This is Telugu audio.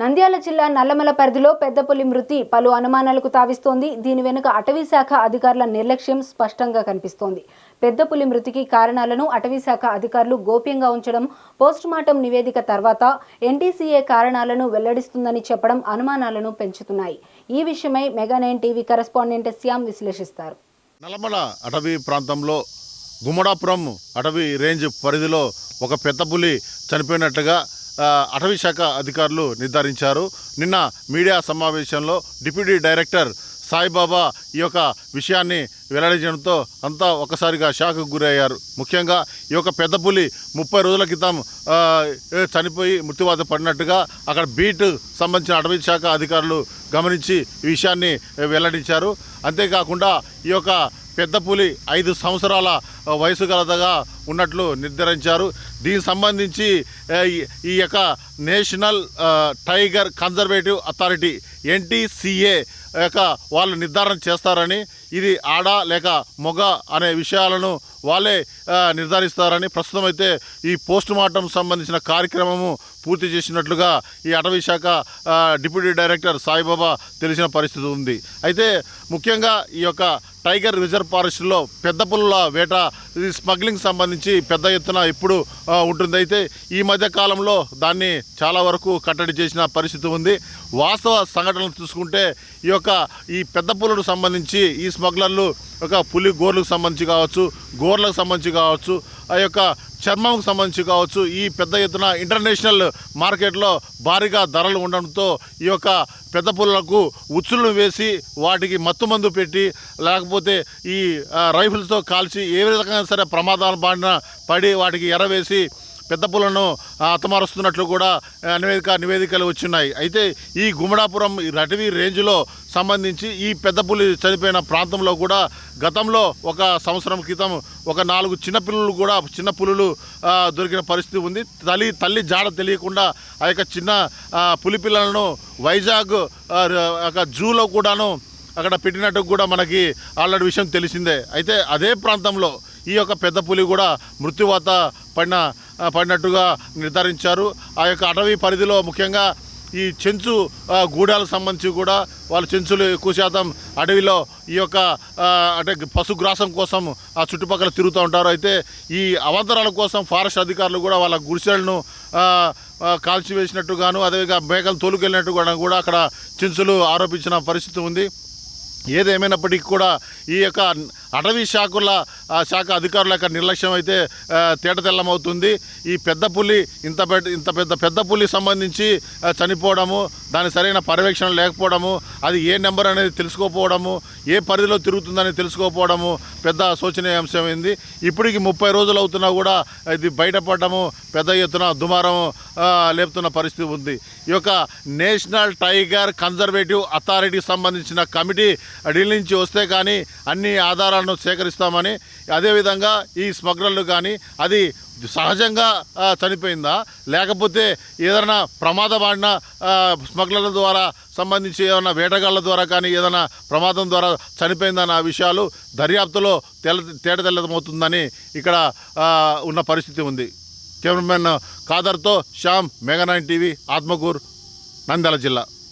నంద్యాల జిల్లా నల్లమల పరిధిలో పెద్దపులి మృతి పలు అనుమానాలకు తావిస్తోంది. దీని వెనుక అటవీ శాఖ అధికారుల నిర్లక్ష్యం స్పష్టంగా కనిపిస్తోంది. పెద్దపులి మృతికి కారణాలను అటవీ శాఖ అధికారులు గోప్యంగా ఉంచడం, పోస్టుమార్టం నివేదిక తర్వాత ఎన్టీసీఏ కారణాలను వెల్లడిస్తుందని చెప్పడం అనుమానాలను పెంచుతున్నాయి. ఈ విషయమై మెగా9 టీవీ కరెస్పాండెంట్ శ్యామ్ విశ్లేషిస్తారు. నల్లమల అటవీ ప్రాంతంలో గుమ్మడాపురం అటవీ రేంజ్ పరిధిలో ఒక పెద్దపులి చనిపోయినట్టుగా అటవీ శాఖ అధికారులు నిర్ధారించారు. నిన్న మీడియా సమావేశంలో డిప్యూటీ డైరెక్టర్ సాయిబాబా ఈ యొక్క విషయాన్ని వెల్లడించడంతో అంతా ఒక్కసారిగా షాక్కు గురయ్యారు. ముఖ్యంగా ఈ యొక్క పెద్దపులి 30 రోజుల క్రితం చనిపోయి మృత్యువాత పడినట్టుగా అక్కడ బీట్ సంబంధించిన అటవీ శాఖ అధికారులు గమనించి ఈ విషయాన్ని వెల్లడించారు. అంతేకాకుండా ఈ యొక్క పెద్దపులి 5 సంవత్సరాల వయసు గలదగా ఉన్నట్లు నిర్ధారించారు. దీనికి సంబంధించి ఈ యొక్క national tiger conservative authority NTCA యొక్క వాళ్ళు నిర్ధారణ చేస్తారని, ఇది ఆడ లేక మొగ అనే విషయాలను వాళ్ళే నిర్ధారిస్తారని, ప్రస్తుతం అయితే ఈ పోస్టుమార్టం సంబంధించిన కార్యక్రమము పూర్తి చేసినట్లుగా ఈ అటవీ శాఖ డిప్యూటీ డైరెక్టర్ సాయిబాబా తెలిసిన పరిస్థితి ఉంది. అయితే ముఖ్యంగా ఈ యొక్క టైగర్ రిజర్వ్ ఫారెస్ట్లో పెద్ద పులుల వేట, ఇది స్మగ్లింగ్ సంబంధించి పెద్ద ఎత్తున ఇప్పుడు ఉంటుంది. అయితే ఈ మధ్య కాలంలో దాన్ని చాలా వరకు కట్టడి చేసిన పరిస్థితి ఉంది. వాస్తవ సంఘటనలు చూసుకుంటే ఈ పెద్ద పులులకు సంబంధించి ఈ స్మగ్లర్లు ఒక పులి గోర్లకు సంబంధించి కావచ్చు, గోర్లకు సంబంధించి కావచ్చు, ఆ యొక్క చర్మంకు సంబంధించి కావచ్చు, ఈ పెద్ద ఎత్తున ఇంటర్నేషనల్ మార్కెట్లో భారీగా ధరలు ఉండడంతో ఈ యొక్క పెద్ద పులులకు ఉచ్చులను వేసి వాటికి మత్తుమందు పెట్టి, లేకపోతే ఈ రైఫిల్స్తో కాల్చి ఏ విధంగా సరే ప్రమాదాల పడి వాటికి ఎరవేసి పెద్ద పులను హతమారుస్తున్నట్లు కూడా నివేదికలు వచ్చినాయి. అయితే ఈ గుమ్మడాపురం అటవీ రేంజ్లో సంబంధించి ఈ పెద్ద పులి చనిపోయిన ప్రాంతంలో కూడా గతంలో ఒక సంవత్సరం క్రితం ఒక 4 చిన్న పులులు దొరికిన పరిస్థితి ఉంది. తల్లి జాడ తెలియకుండా ఆ యొక్క చిన్న పులి పిల్లలను వైజాగ్ జూలో కూడాను అక్కడ పెట్టినట్టు కూడా మనకి ఆల్రెడీ విషయం తెలిసిందే. అయితే అదే ప్రాంతంలో ఈ యొక్క పెద్ద పులి కూడా మృత్యువాత పడినట్టుగా నిర్ధారించారు. ఆ యొక్క అటవీ పరిధిలో ముఖ్యంగా ఈ చెంచు గూడాలకు సంబంధించి కూడా వాళ్ళు చెంచులు ఎక్కువ శాతం అడవిలో ఈ యొక్క అంటే పశుగ్రాసం కోసం ఆ చుట్టుపక్కల తిరుగుతూ ఉంటారు. అయితే ఈ అవాంతరాల కోసం ఫారెస్ట్ అధికారులు కూడా వాళ్ళ గుడిసెలను కాల్చివేసినట్టుగాను, అదేవిధంగా మేకలు తోలుకెళ్ళినట్టుగా కూడా అక్కడ చెంచులు ఆరోపించిన పరిస్థితి ఉంది. ఏదేమైనప్పటికీ కూడా ఈ యొక్క అటవీ శాఖ అధికారుల యొక్క నిర్లక్ష్యం అయితే తేటతెల్లమవుతుంది. ఈ పెద్ద పులి ఇంత పెద్ద పులి సంబంధించి చనిపోవడము, దాని సరైన పర్యవేక్షణ లేకపోవడము, అది ఏ నెంబర్ అనేది తెలుసుకోకపోవడము, ఏ పరిధిలో తిరుగుతుందని తెలుసుకోకపోవడము పెద్ద శోచనీయాంశమైంది. ఇప్పటికి 30 రోజులు అవుతున్నా కూడా ఇది బయటపడము పెద్ద ఎత్తున దుమారం లేపుతున్న పరిస్థితి ఉంది. ఈ యొక్క నేషనల్ టైగర్ కన్జర్వేటివ్ అథారిటీకి సంబంధించిన కమిటీ ఢిల్లీ నుంచి వస్తే కానీ అన్ని ఆధారాలను సేకరిస్తామని, అదేవిధంగా ఈ స్మగ్లర్లు కానీ అది సహజంగా చనిపోయిందా లేకపోతే ఏదైనా ప్రమాదపడిన స్మగ్లర్ల ద్వారా సంబంధించి ఏదైనా వేటగాళ్ళ ద్వారా కానీ ఏదైనా ప్రమాదం ద్వారా చనిపోయిందన్న విషయాలు దర్యాప్తులో తేటతెల్లమవుతుందని ఇక్కడ ఉన్న పరిస్థితి ఉంది. కెమెరామెన్ ఖాదర్తో శ్యామ్, మెగా9 టీవీ, ఆత్మకూరు, నంద్యాల జిల్లా.